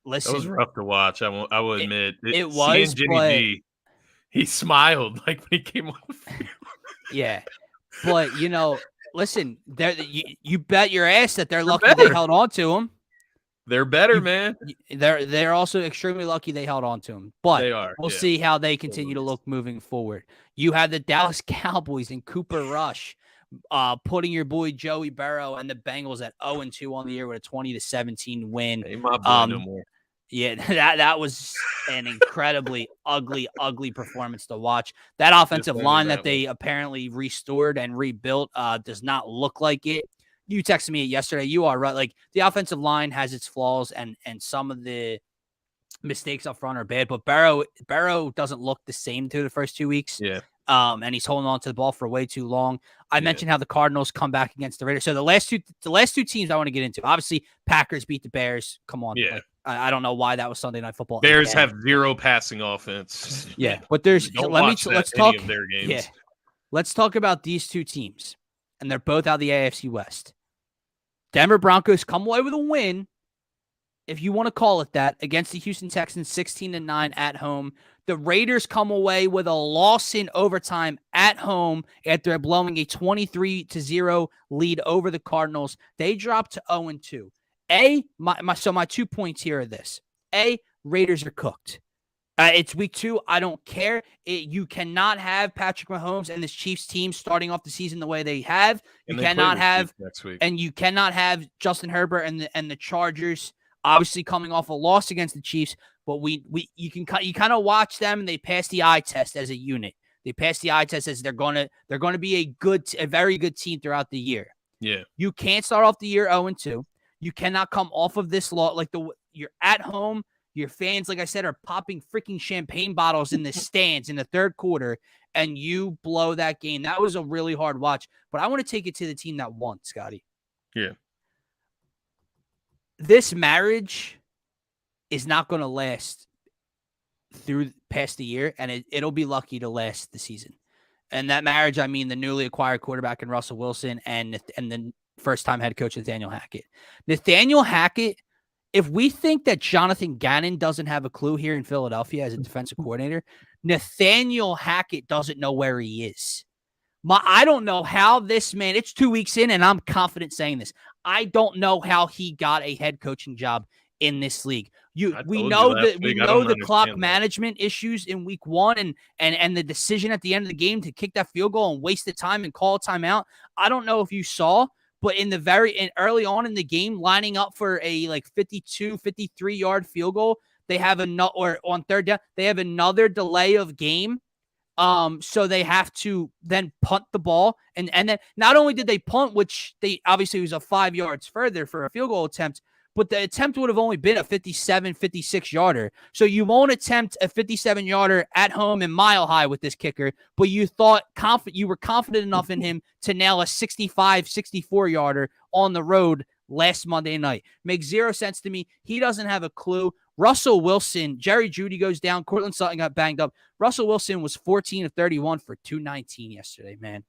that was rough to watch. I will admit. It was, Jimmy G, he smiled like when he came on the field. Yeah, but listen, you bet your ass that they're lucky they held on to him. They're better, man. They're also extremely lucky they held on to him. But they are. We'll see how they continue to look moving forward. You have the Dallas Cowboys and Cooper Rush putting your boy Joey Burrow and the Bengals at 0-2 on the year with a 20-17 win. Hey, my boy no more. Yeah, that was an incredibly ugly performance to watch. That offensive line that they apparently restored and rebuilt does not look like it. You texted me yesterday. You are right. Like, the offensive line has its flaws, and some of the mistakes up front are bad. But Burrow doesn't look the same through the first 2 weeks. Yeah. And he's holding on to the ball for way too long. I mentioned how the Cardinals come back against the Raiders. So the last two teams I want to get into. Obviously, Packers beat the Bears. Come on. Yeah. Like, I don't know why that was Sunday Night Football. Bears have zero passing offense. Yeah, but let's talk of their games. Yeah, let's talk about these two teams, and they're both out of the AFC West. Denver Broncos come away with a win, if you want to call it that, against the Houston Texans, 16-9 at home. The Raiders come away with a loss in overtime at home after blowing a 23-0 lead over the Cardinals. They dropped to 0-2. My 2 points here are this. Raiders are cooked. It's week 2. I don't care. You cannot have Patrick Mahomes and this Chiefs team starting off the season the way they have. You cannot have next week. And you cannot have Justin Herbert and the Chargers obviously coming off a loss against the Chiefs. But you kind of watch them, and they pass the eye test as a unit. They pass the eye test as they're gonna be a very good team throughout the year. Yeah. You can't start off the year 0-2. You cannot come off of this loss you're at home. Your fans, like I said, are popping freaking champagne bottles in the stands in the third quarter, and you blow that game. That was a really hard watch. But I want to take it to the team that won, Scotty. Yeah. This marriage is not going to last through past the year, and it'll be lucky to last the season. And that marriage, I mean the newly acquired quarterback in Russell Wilson and the first-time head coach Nathaniel Hackett. Nathaniel Hackett, if we think that Jonathan Gannon doesn't have a clue here in Philadelphia as a defensive coordinator, Nathaniel Hackett doesn't know where he is. I don't know how this man, it's 2 weeks in, and I'm confident saying this. I don't know how he got a head coaching job in this league. We know the clock management issues in week one and the decision at the end of the game to kick that field goal and waste the time and call a timeout. I don't know if you saw, but early on in the game, lining up for a 52, 53-yard field goal, they have on third down, they have another delay of game. So they have to then punt the ball. And then not only did they punt, which they obviously was a 5 yards further for a field goal attempt, but the attempt would have only been a 57, 56-yarder. So you won't attempt a 57-yarder at home in Mile High with this kicker, but you were confident enough in him to nail a 65, 64-yarder on the road last Monday night. Makes zero sense to me. He doesn't have a clue. Russell Wilson, Jerry Jeudy goes down. Cortland Sutton got banged up. Russell Wilson was 14 of 31 for 219 yesterday, man.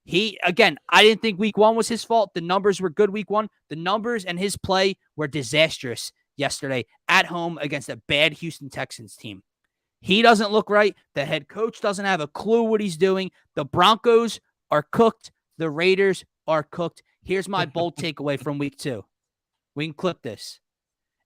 I didn't think week one was his fault. The numbers were good week one. The numbers and his play were disastrous yesterday at home against a bad Houston Texans team. He doesn't look right. The head coach doesn't have a clue what he's doing. The Broncos are cooked. The Raiders are cooked. Here's my bold takeaway from week two. We can clip this.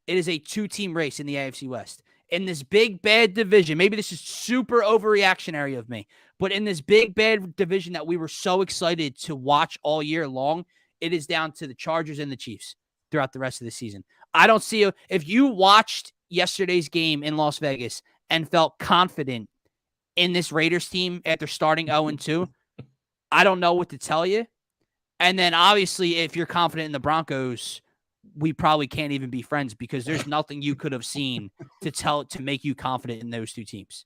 It is a 2-team race in the AFC West. In this big, bad division, maybe this is super overreactionary of me, but in this big, bad division that we were so excited to watch all year long, it is down to the Chargers and the Chiefs throughout the rest of the season. I don't see if you watched yesterday's game in Las Vegas and felt confident in this Raiders team after starting 0-2, I don't know what to tell you. And then obviously, if you're confident in the Broncos, we probably can't even be friends because there's nothing you could have seen to make you confident in those two teams.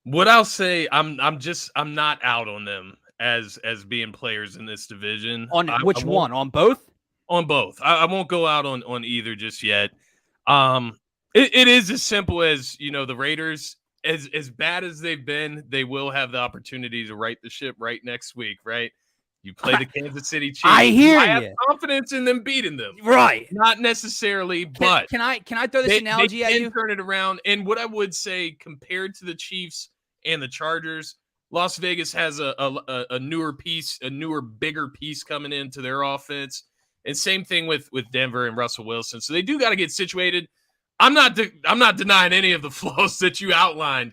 What I'll say, I'm not out on them as being players in this division. On which one? On both? On both. I won't go out on either just yet. It is as simple as, the Raiders, as bad as they've been, they will have the opportunity to right the ship right next week, right? You play the Kansas City Chiefs. I hear you. I have confidence in them beating them. Right. Not necessarily, but can I throw this analogy at you? They can turn it around. And what I would say, compared to the Chiefs and the Chargers, Las Vegas has a newer piece, a newer, bigger piece coming into their offense. And same thing with Denver and Russell Wilson. So they do got to get situated. I'm not denying any of the flaws that you outlined.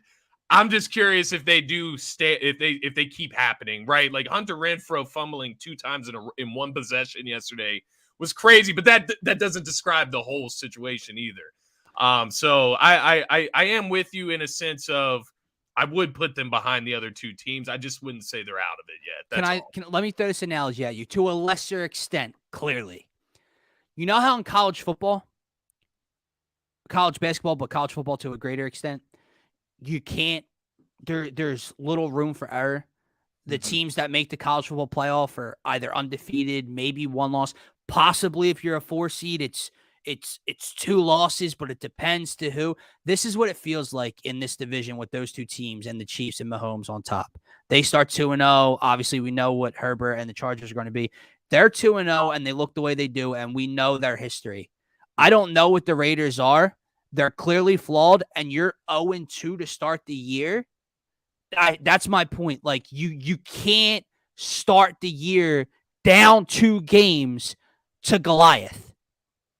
I'm just curious if they do stay, if they keep happening, right? Like Hunter Renfrow fumbling 2 times in one possession yesterday was crazy, but that doesn't describe the whole situation either. So I am with you in a sense of I would put them behind the other two teams. I just wouldn't say they're out of it yet. Let me throw this analogy at you to a lesser extent, clearly. You know how in college basketball, but college football to a greater extent, you can't, there's little room for error. The teams that make the college football playoff are either undefeated, maybe 1 loss, possibly if you're a 4 seed, it's 2 losses, but it depends to who. This is what it feels like in this division with those two teams and the Chiefs and Mahomes on top. They start 2-0. Obviously, we know what Herbert and the Chargers are going to be. They're 2-0, and they look the way they do, and we know their history. I don't know what the Raiders are. They're clearly flawed, and you're 0-2 to start the year. That's my point. Like, you can't start the year down 2 games to Goliath.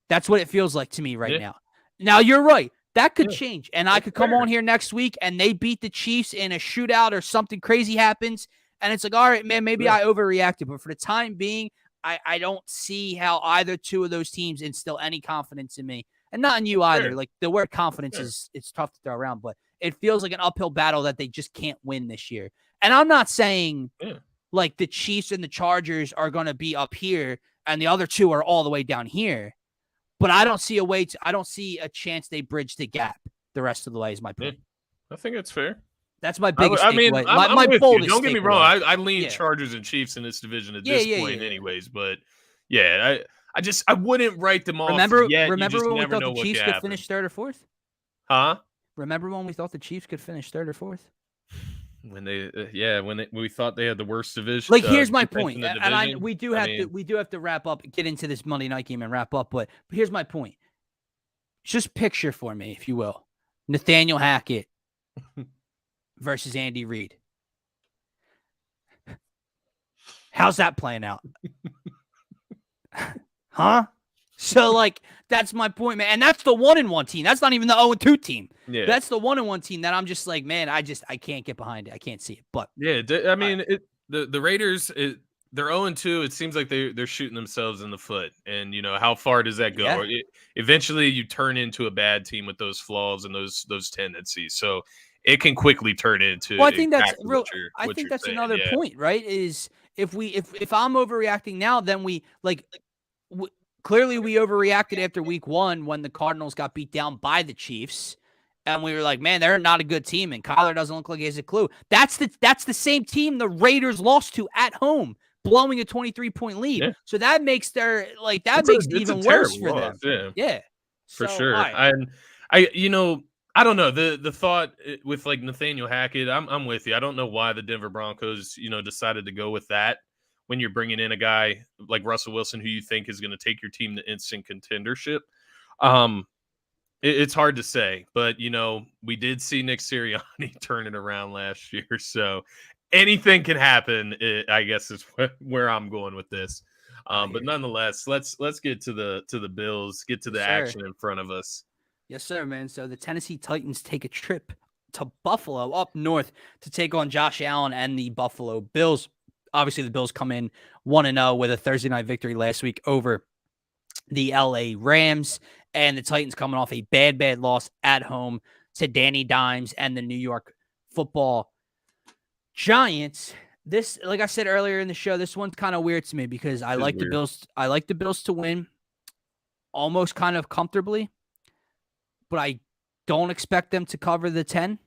That's what it feels like to me right now. Now, you're right. That could change, and I could come on here next week, and they beat the Chiefs in a shootout or something crazy happens, and it's like, all right, man, maybe I overreacted. But for the time being, I don't see how either 2 of those teams instill any confidence in me. And not in you either. Like, the word confidence is it's tough to throw around, but it feels like an uphill battle that they just can't win this year. And I'm not saying like the Chiefs and the Chargers are going to be up here and the other 2 are all the way down here. But I don't see a way to. I don't see a chance they bridge the gap the rest of the way. Is my point. Yeah, I think it's fair. That's my biggest I mean, takeaway. I'm My with you. boldest Don't get me wrong. takeaway. I lean Yeah. Chargers and Chiefs in this division at Yeah, this yeah, point, yeah. anyways. But yeah, I wouldn't write them off yet. You just Remember when we never thought know the what Chiefs could could happen. finish third or fourth? Huh? Remember when we thought the Chiefs could finish third or fourth? When they, when we thought they had the worst division. Like, here's my defense point, in the and we do division. have to wrap up, get into this Monday night game and wrap up. But here's my point. Just picture for me, if you will, Nathaniel Hackett versus Andy Reid. How's that playing out? Huh? So, like, that's my point, man. And that's the 1-1 team. That's not even the 0-2 team. Yeah. That's the 1-1 team that I'm just like, man, I can't get behind it. I can't see it. But yeah, I mean, the Raiders, they're 0-2. It seems like they're shooting themselves in the foot. And, how far does that go? Yeah. Eventually, you turn into a bad team with those flaws and those tendencies. So it can quickly turn into. Well, I think that's exactly real. what I think you're that's saying. another Yeah. point, right? Is if I'm overreacting now, then we clearly we overreacted after week 1 when the Cardinals got beat down by the Chiefs. And we were like, man, they're not a good team. And Kyler doesn't look like he has a clue. That's the same team the Raiders lost to at home, blowing a 23-point lead. Yeah. So that makes makes it even worse for them. Yeah. Yeah. For So, sure. all right. And I don't know. The thought with like Nathaniel Hackett, I'm with you. I don't know why the Denver Broncos, decided to go with that when you're bringing in a guy like Russell Wilson, who you think is going to take your team to instant contendership. It's hard to say, but we did see Nick Sirianni turn it around last year, so anything can happen. I guess is where I'm going with this. But nonetheless, let's get to the Bills, get to the action in front of us. Yes, sir, man. So the Tennessee Titans take a trip to Buffalo up north to take on Josh Allen and the Buffalo Bills. Obviously, the Bills come in 1-0 with a Thursday night victory last week over the LA Rams, and the Titans coming off a bad loss at home to Danny Dimes and the New York Football Giants. This, like I said earlier in the show, this one's kind of weird to me because I like the Bills. I like the Bills to win almost kind of comfortably, but I don't expect them to cover the 10.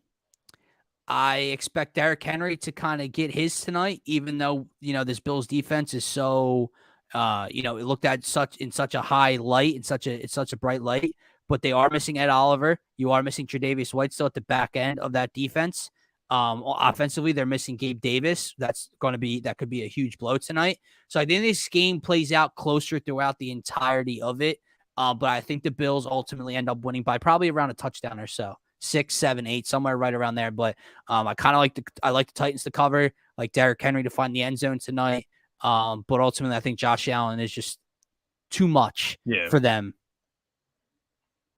I expect Derrick Henry to kind of get his tonight, even though, this Bills defense is so, it looked at in such a high light, it's such a bright light, but they are missing Ed Oliver. You are missing Tre'Davious White still at the back end of that defense. Offensively, they're missing Gabe Davis. That could be a huge blow tonight. So I think this game plays out closer throughout the entirety of it. But I think the Bills ultimately end up winning by probably around a touchdown or so. 6, 7, 8, somewhere right around there. But I kind of like the Titans to cover, like Derrick Henry to find the end zone tonight. But ultimately, I think Josh Allen is just too much for them.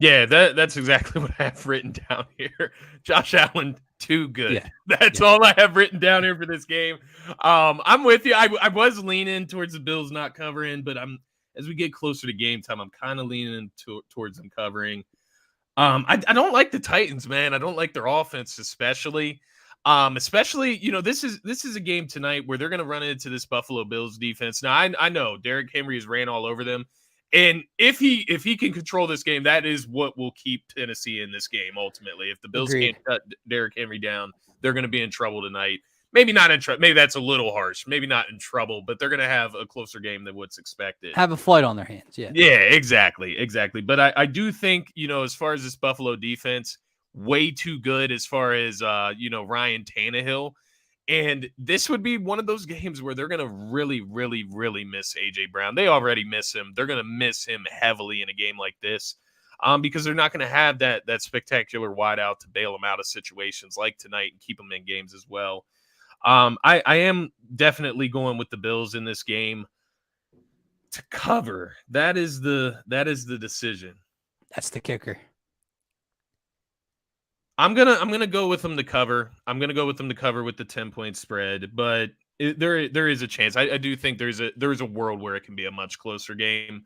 Yeah, that's exactly what I have written down here. Josh Allen, too good. Yeah. That's all I have written down here for this game. I'm with you. I was leaning towards the Bills not covering, but as we get closer to game time, I'm kind of leaning towards them covering. I don't like the Titans, man. I don't like their offense, especially, this is a game tonight where they're going to run into this Buffalo Bills defense. Now, I know Derrick Henry has ran all over them, and if he can control this game, that is what will keep Tennessee in this game. Ultimately, if the Bills can't cut Derrick Henry down, they're going to be in trouble tonight. Maybe not in trouble. Maybe that's a little harsh. Maybe not in trouble, but they're going to have a closer game than what's expected. Have a fight on their hands. Yeah. Yeah, exactly. But I do think, as far as this Buffalo defense, way too good as far as, Ryan Tannehill. And this would be one of those games where they're going to really, really, really miss A.J. Brown. They already miss him. They're going to miss him heavily in a game like this because they're not going to have that spectacular wideout to bail them out of situations like tonight and keep them in games as well. I am definitely going with the Bills in this game to cover. That is the decision. That's the kicker. I'm gonna go with them to cover. I'm gonna go with them to cover with the 10-point spread, but there is a chance. I do think there is a world where it can be a much closer game.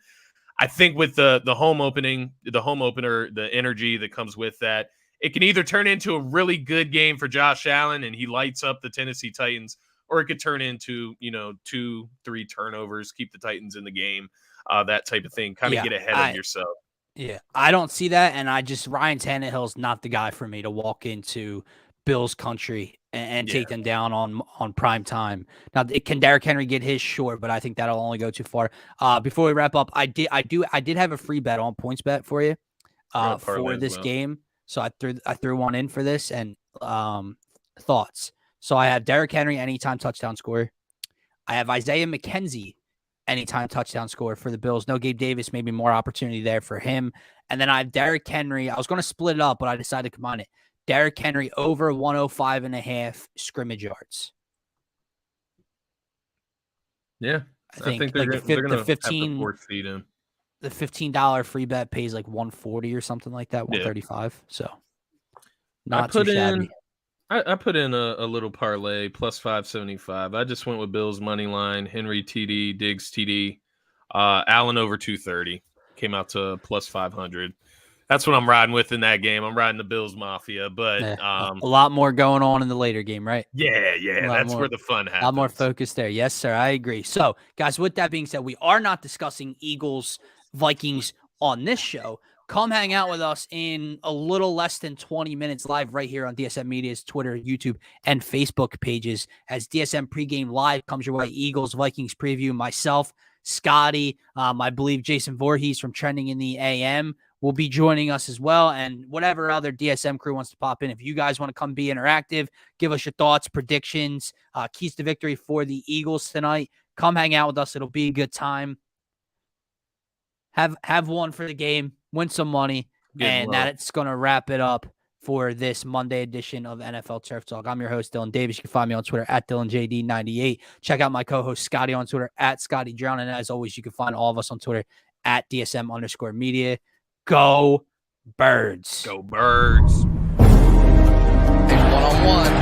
I think with the home opener, the energy that comes with that, it can either turn into a really good game for Josh Allen and he lights up the Tennessee Titans, or it could turn into 2-3 turnovers, keep the Titans in the game. that type of thing. Kind of get ahead of yourself. Yeah, I don't see that, and Ryan Tannehill's not the guy for me to walk into Bills country and take them down on prime time. Now, can Derrick Henry get his? Sure, but I think that'll only go too far. Before we wrap up, I did have a free bet on points bet for you for this game, so I threw one in for this and thoughts. So I have Derrick Henry anytime touchdown scorer. I have Isaiah McKenzie anytime touchdown score for the Bills. No Gabe Davis, maybe more opportunity there for him. And then I have Derrick Henry. I was going to split it up, but I decided to combine it. Derrick Henry over 105.5 scrimmage yards. Yeah. I think they're like going to the 15 have to force feed him. The $15 free bet pays like 140 or something like that, 135. So not too shabby. I put in a little parlay plus 575. I just went with Bills money line, Henry TD, Diggs TD, Allen over 230 came out to plus 500. That's what I'm riding with in that game. I'm riding the Bills Mafia, but a lot more going on in the later game, right? Yeah, that's where the fun happens. A lot more focus there. Yes, sir. I agree. So, guys, with that being said, we are not discussing Eagles Vikings on this show. Come hang out with us in a little less than 20 minutes live right here on DSM Media's Twitter, YouTube, and Facebook pages as DSM pregame live comes your way. Eagles Vikings preview. Myself, Scotty, I believe Jason Voorhees from Trending in the AM will be joining us as well, and whatever other DSM crew wants to pop in. If you guys want to come be interactive, give us your thoughts, predictions, keys to victory for the Eagles tonight, come hang out with us. It'll be a good time. Have one for the game, win some money, and that's going to wrap it up for this Monday edition of NFL Turf Talk. I'm your host, Dylan Davis. You can find me on Twitter at DylanJD98. Check out my co-host, Scotty, on Twitter at Scotty Drown. And as always, you can find all of us on Twitter at DSM_media. Go Birds. Go Birds. One-on-one.